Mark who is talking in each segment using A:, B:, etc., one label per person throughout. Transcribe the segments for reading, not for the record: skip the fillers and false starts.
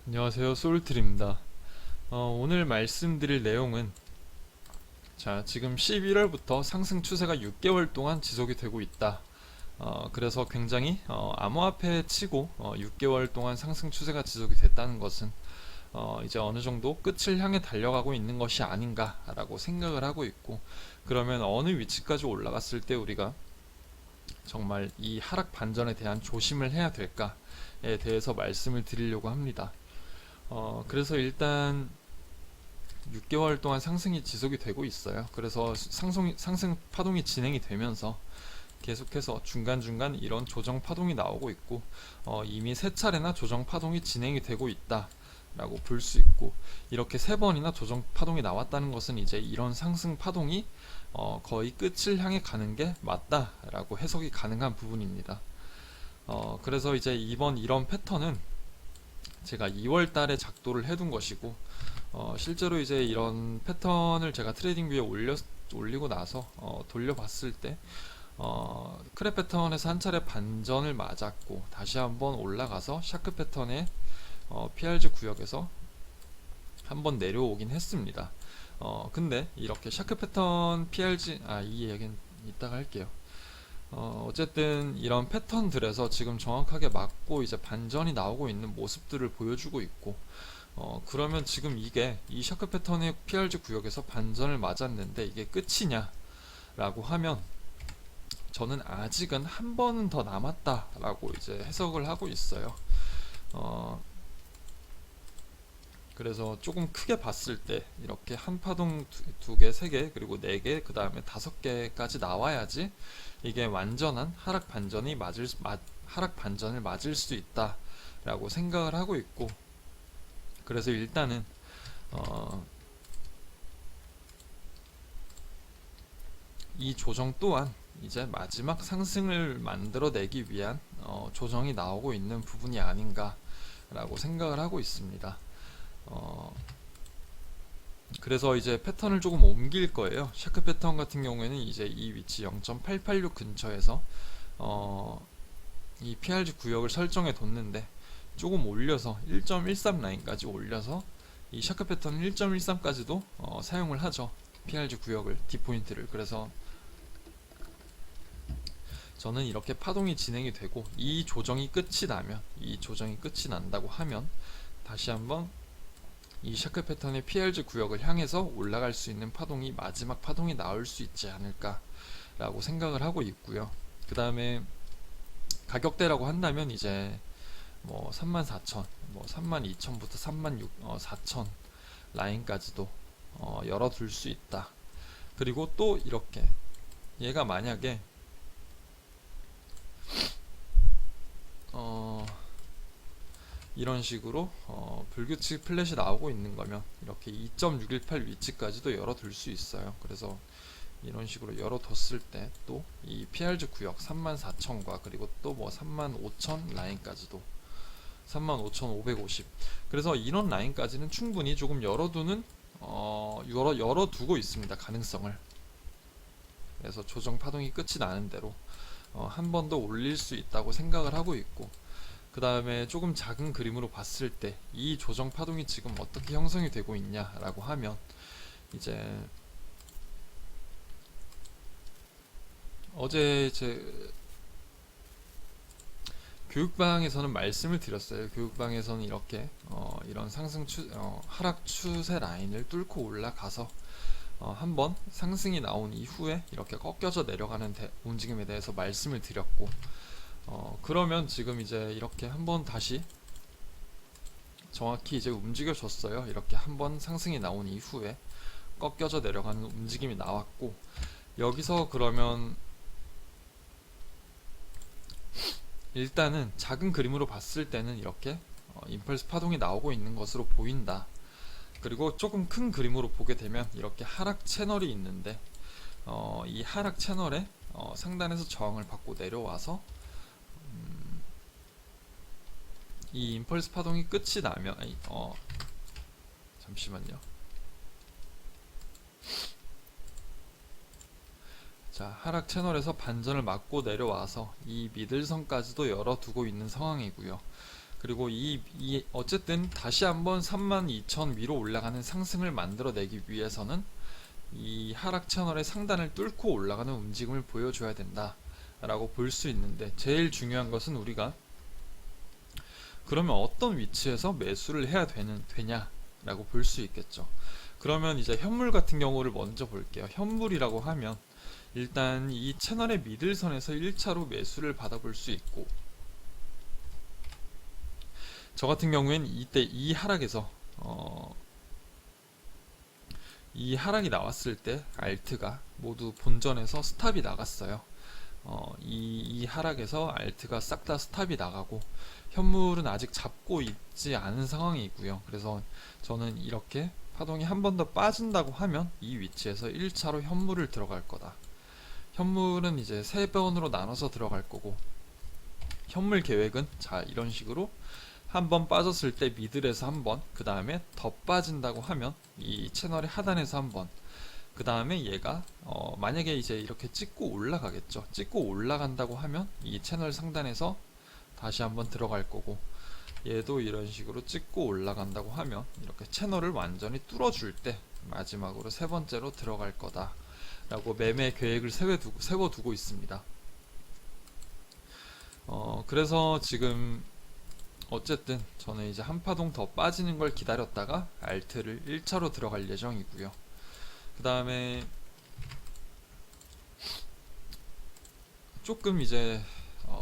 A: 안녕하세요, 소울트리입니다. 오늘 말씀드릴 내용은 지금 11월부터 상승 추세가 6개월 동안 지속이 되고 있다. 그래서 굉장히 암호화폐 치고 6개월 동안 상승 추세가 지속이 됐다는 것은 이제 어느 정도 끝을 향해 달려가고 있는 것이 아닌가라고 생각을 하고 있고, 그러면 어느 위치까지 올라갔을 때 우리가 정말 이 하락 반전에 대한 조심을 해야 될까에 대해서 말씀을 드리려고 합니다. 그래서 일단 6개월 동안 상승이 지속이 되고 있어요. 그래서 상승 파동이 진행이 되면서 계속해서 중간중간 이런 조정 파동이 나오고 있고, 이미 세 차례나 조정 파동이 진행이 되고 있다 라고 볼 수 있고, 이렇게 세 번이나 조정 파동이 나왔다는 것은 이제 이런 상승 파동이 거의 끝을 향해 가는 게 맞다 라고 해석이 가능한 부분입니다. 그래서 이제 이번 이런 패턴은 제가 2월 달에 작도를 해둔 것이고, 실제로 이제 이런 패턴을 제가 트레이딩 뷰에 올리고 나서 돌려봤을 때 크랩 패턴에서 한 차례 반전을 맞았고, 다시 한번 올라가서 샤크 패턴의 PRG 구역에서 한번 내려오긴 했습니다. 근데 이렇게 샤크 패턴 PRG, 이 얘기는 이따가 할게요. 어쨌든 이런 패턴들에서 지금 정확하게 맞고 이제 반전이 나오고 있는 모습들을 보여주고 있고, 그러면 지금 이게 이 샤크 패턴의 PRG 구역에서 반전을 맞았는데 이게 끝이냐 라고 하면, 저는 아직은 한 번은 더 남았다 라고 이제 해석을 하고 있어요. 그래서 조금 크게 봤을 때 이렇게 한 파동 두 개, 세 개, 그리고 네 개, 그 다음에 다섯 개까지 나와야지 이게 완전한 하락 반전을 맞을 수 있다 라고 생각을 하고 있고, 그래서 일단은 이 조정 또한 이제 마지막 상승을 만들어내기 위한 조정이 나오고 있는 부분이 아닌가 라고 생각을 하고 있습니다. 그래서 이제 패턴을 조금 옮길 거예요. 샤크 패턴 같은 경우에는 이제 이 위치 0.886 근처에서 이 PRG 구역을 설정해 뒀는데, 조금 올려서 1.13 라인까지 올려서 이 샤크 패턴 1.13까지도 사용을 하죠. PRG 구역을, D포인트를. 그래서 저는 이렇게 파동이 진행이 되고 이 조정이 끝이 난다고 하면 다시 한번 이 샤크 패턴의 PRG 구역을 향해서 올라갈 수 있는 파동이, 마지막 파동이 나올 수 있지 않을까 라고 생각을 하고 있고요. 그 다음에 가격대라고 한다면 이제 뭐 34,000, 뭐 32,000부터 34,000 라인까지도 열어둘 수 있다. 그리고 또 이렇게 얘가 만약에 이런 식으로 불규칙 플랫이 나오고 있는 거면 이렇게 2.618 위치까지도 열어둘 수 있어요. 그래서 이런 식으로 열어뒀을 때 또 이 PRG 구역 34,000과 그리고 또 뭐 35,000 라인까지도 35,550, 그래서 이런 라인까지는 충분히 조금 열어두고 있습니다. 가능성을. 그래서 조정 파동이 끝이 나는 대로 한 번 더 올릴 수 있다고 생각을 하고 있고, 그 다음에 조금 작은 그림으로 봤을 때 이 조정 파동이 지금 어떻게 형성이 되고 있냐라고 하면, 이제 어제 제 교육방에서는 말씀을 드렸어요. 교육방에서는 이렇게 이런 하락 추세 라인을 뚫고 올라가서 한번 상승이 나온 이후에 이렇게 꺾여져 내려가는 움직임에 대해서 말씀을 드렸고, 그러면 지금 이제 이렇게 한번 다시 정확히 이제 움직여줬어요. 이렇게 한번 상승이 나온 이후에 꺾여져 내려가는 움직임이 나왔고, 여기서 그러면 일단은 작은 그림으로 봤을 때는 이렇게 임펄스 파동이 나오고 있는 것으로 보인다. 그리고 조금 큰 그림으로 보게 되면 이렇게 하락 채널이 있는데, 이 하락 채널에 상단에서 저항을 받고 내려와서 이 임펄스 파동이 끝이 나면 잠시만요. 자, 하락 채널에서 반전을 맞고 내려와서 이 미들선까지도 열어두고 있는 상황이고요. 그리고 어쨌든 다시 한번 32,000 위로 올라가는 상승을 만들어내기 위해서는 이 하락 채널의 상단을 뚫고 올라가는 움직임을 보여줘야 된다 라고 볼 수 있는데, 제일 중요한 것은 우리가 그러면 어떤 위치에서 매수를 해야 되냐 라고 볼 수 있겠죠. 그러면 이제 현물 같은 경우를 먼저 볼게요. 현물이라고 하면 일단 이 채널의 미들선에서 1차로 매수를 받아볼 수 있고, 저 같은 경우엔 이때 이 하락에서 이 하락이 나왔을 때 알트가 모두 본전에서 스탑이 나갔어요. 이 하락에서 알트가 싹 다 스탑이 나가고 현물은 아직 잡고 있지 않은 상황이고요. 그래서 저는 이렇게 파동이 한 번 더 빠진다고 하면 이 위치에서 1차로 현물을 들어갈 거다. 현물은 이제 3번으로 나눠서 들어갈 거고, 현물 계획은 자 이런 식으로 한 번 빠졌을 때 미들에서 한 번, 그 다음에 더 빠진다고 하면 이 채널의 하단에서 한 번, 그 다음에 얘가 만약에 이제 이렇게 찍고 올라가겠죠. 찍고 올라간다고 하면 이 채널 상단에서 다시 한번 들어갈 거고, 얘도 이런 식으로 찍고 올라간다고 하면 이렇게 채널을 완전히 뚫어줄 때 마지막으로 세 번째로 들어갈 거다 라고 매매 계획을 세워두고 있습니다. 그래서 지금 어쨌든 저는 이제 한 파동 더 빠지는 걸 기다렸다가 알트를 1차로 들어갈 예정이고요. 그 다음에 조금 이제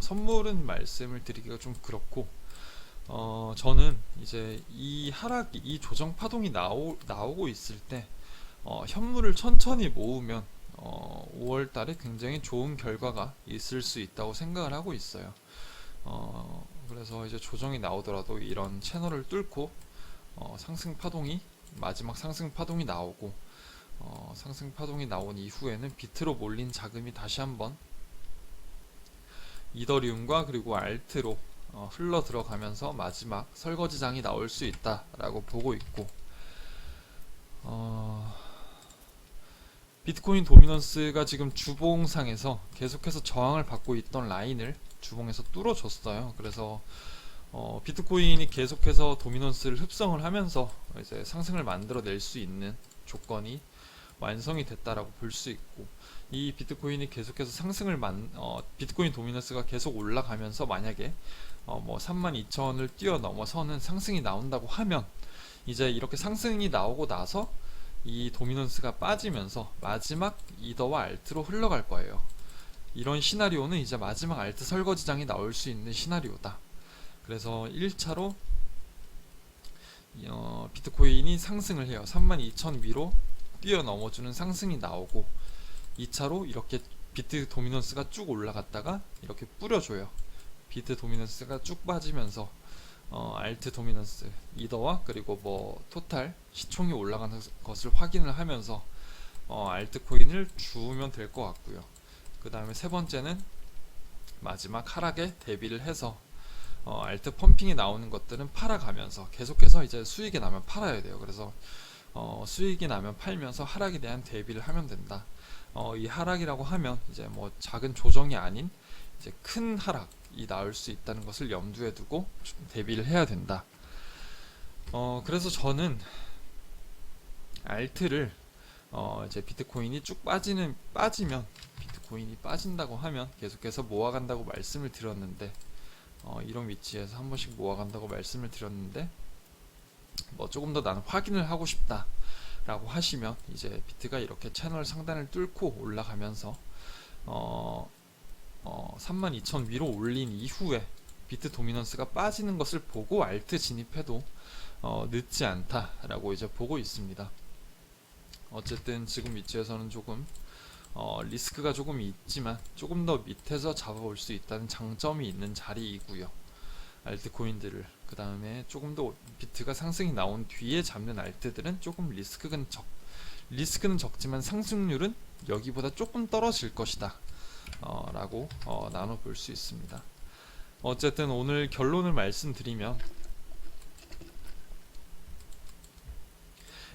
A: 선물은 말씀을 드리기가 좀 그렇고, 저는 이제 이 조정 파동이 나오고 있을 때 현물을 천천히 모으면 5월달에 굉장히 좋은 결과가 있을 수 있다고 생각을 하고 있어요. 그래서 이제 조정이 나오더라도 이런 채널을 뚫고 마지막 상승 파동이 나오고, 상승 파동이 나온 이후에는 비트로 몰린 자금이 다시 한번 이더리움과 그리고 알트로 흘러 들어가면서 마지막 설거지장이 나올 수 있다라고 보고 있고, 비트코인 도미넌스가 지금 주봉상에서 계속해서 저항을 받고 있던 라인을 주봉에서 뚫어줬어요. 그래서 비트코인이 계속해서 도미넌스를 흡성을 하면서 이제 상승을 만들어낼 수 있는 조건이 완성이 됐다라고 볼 수 있고, 이 비트코인이 계속해서 비트코인 도미넌스가 계속 올라가면서 만약에 뭐 32,000을 뛰어넘어서는 상승이 나온다고 하면, 이제 이렇게 상승이 나오고 나서 이 도미넌스가 빠지면서 마지막 이더와 알트로 흘러갈 거예요. 이런 시나리오는 이제 마지막 알트 설거지장이 나올 수 있는 시나리오다. 그래서 1차로 비트코인이 상승을 해요. 32,000 위로 뛰어넘어주는 상승이 나오고, 2차로 이렇게 비트 도미넌스가 쭉 올라갔다가 이렇게 뿌려줘요. 비트 도미넌스가 쭉 빠지면서 알트 도미넌스, 이더와 그리고 뭐 토탈 시총이 올라가는 것을 확인을 하면서 알트코인을 주우면 될 것 같고요. 그 다음에 세 번째는 마지막 하락에 대비를 해서 알트 펌핑이 나오는 것들은 팔아가면서 계속해서 이제 수익이 나면 팔아야 돼요. 그래서 수익이 나면 팔면서 하락에 대한 대비를 하면 된다. 이 하락이라고 하면 이제 뭐 작은 조정이 아닌 이제 큰 하락이 나올 수 있다는 것을 염두에 두고 대비를 해야 된다. 그래서 저는 알트를 이제 비트코인이 쭉 빠지면 비트코인이 빠진다고 하면 계속해서 모아간다고 말씀을 드렸는데, 이런 위치에서 한 번씩 모아간다고 말씀을 드렸는데, 뭐 조금 더 나는 확인을 하고 싶다 라고 하시면 이제 비트가 이렇게 채널 상단을 뚫고 올라가면서 32,000 위로 올린 이후에 비트 도미넌스가 빠지는 것을 보고 알트 진입해도 늦지 않다라고 이제 보고 있습니다. 어쨌든 지금 위치에서는 조금 리스크가 조금 있지만 조금 더 밑에서 잡아올 수 있다는 장점이 있는 자리이고요. 알트코인들을 그 다음에 조금 더 비트가 상승이 나온 뒤에 잡는 알트들은 조금 리스크는 적지만 상승률은 여기보다 조금 떨어질 것이다 라고 나눠 볼 수 있습니다. 어쨌든 오늘 결론을 말씀드리면,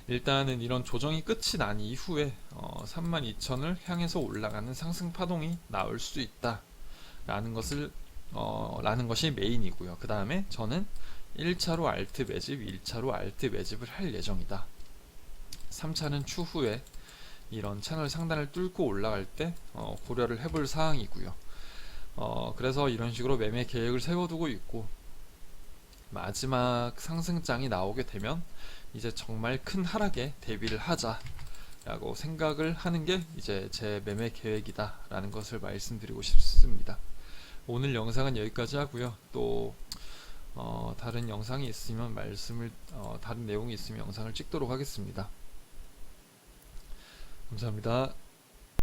A: 일단은 이런 조정이 끝이 난 이후에 32,000을 향해서 올라가는 상승 파동이 나올 수 있다 라는 것을 라는 것이 메인이고요. 그 다음에 저는 1차로 알트 매집, 2차로 알트 매집을 할 예정이다. 3차는 추후에 이런 채널 상단을 뚫고 올라갈 때 고려를 해볼 사항이고요. 그래서 이런 식으로 매매 계획을 세워두고 있고, 마지막 상승장이 나오게 되면 이제 정말 큰 하락에 대비를 하자 라고 생각을 하는 게 이제 제 매매 계획이다 라는 것을 말씀드리고 싶습니다. 오늘 영상은 여기까지 하고요. 또 다른 영상이 있으면 다른 내용이 있으면 영상을 찍도록 하겠습니다. 감사합니다.